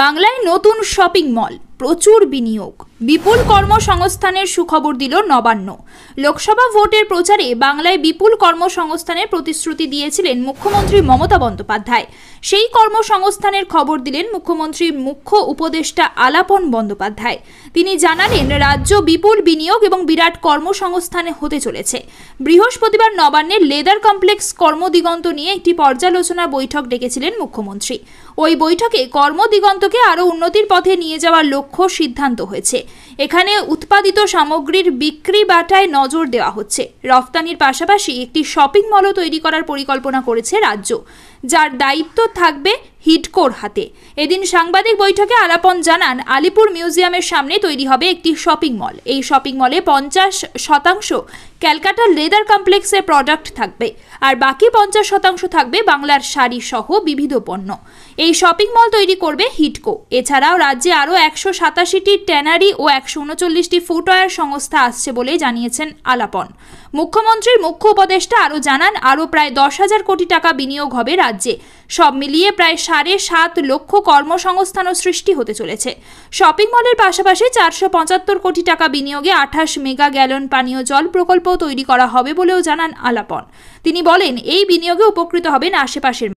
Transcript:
বাংলায় নতুন shopping mall, প্রচুর বিনিয়োগ, বিপুল কর্মসংস্থানের সুখবর দিল নবান্ন। লোকসভা ভোটের প্রচারে বাংলায় বিপুল কর্মসংস্থানের প্রতিশ্রুতি দিয়েছিলেন মুখ্যমন্ত্রী মমতা বন্দ্যোপাধ্যায়। সেই কর্মসংস্থানের খবর দিলেন মুখ্যমন্ত্রীর মুখ্য উপদেষ্টা আলাপন বন্দ্যোপাধ্যায়। তিনি জানালেন, রাজ্য বিপুল বিনিয়োগ এবং বিরাট কর্মসংস্থানে হতে চলেছে। বৃহস্পতিবার নবান্নের লেদার কমপ্লেক্স কর্মদিগন্ত নিয়ে একটি পর্যালোচনা বৈঠক ডেকেছিলেন মুখ্যমন্ত্রী। ওই বৈঠকে কর্মদিগন্তকে আরও উন্নতির পথে নিয়ে যাওয়ার লক্ষ্য সিদ্ধান্ত হয়েছে। এখানে উৎপাদিত সামগ্রীর বিক্রি বাটায় নজর দেওয়া হচ্ছে। রফতানির পাশাপাশি একটি শপিং মলও তৈরি করার পরিকল্পনা করেছে রাজ্য, যার দায়িত্ব থাকবে হিডকোর হাতে। এদিন সাংবাদিক বৈঠকে আলাপন জানান, আলিপুর মিউজিয়ামের সামনে তৈরি হবে একটি শপিং মল। এই শপিং মলে 50% ক্যালকাটা লেদার কমপ্লেক্সের প্রোডাক্ট থাকবে, আর বাকি 50% থাকবে বাংলার শাড়ি সহ বিবিধ পণ্য। এই শপিং মল তৈরি করবে হিডকো। এছাড়াও রাজ্যে আরও 187টি ট্যানারি ও 139টি ফুটওয়্যার সংস্থা আসছে বলে জানিয়েছেন আলাপন। মুখ্যমন্ত্রীর মুখ্য উপদেষ্টা আরও জানান, আরও প্রায় 10,000 কোটি টাকা বিনিয়োগ হবে রাজ্যে। সব মিলিয়ে প্রায় 7.5 লক্ষ কর্মসংস্থানও সৃষ্টি হতে চলেছে। শপিং মলের পাশাপাশি 475 কোটি টাকা বিনিয়োগে 28 মেগা গ্যালন পানীয় জল প্রকল্প তৈরি করা হবে বলেও জানান আলাপন। তিনি বলেন, এই বিনিয়োগে উপকৃত হবেন আশেপাশের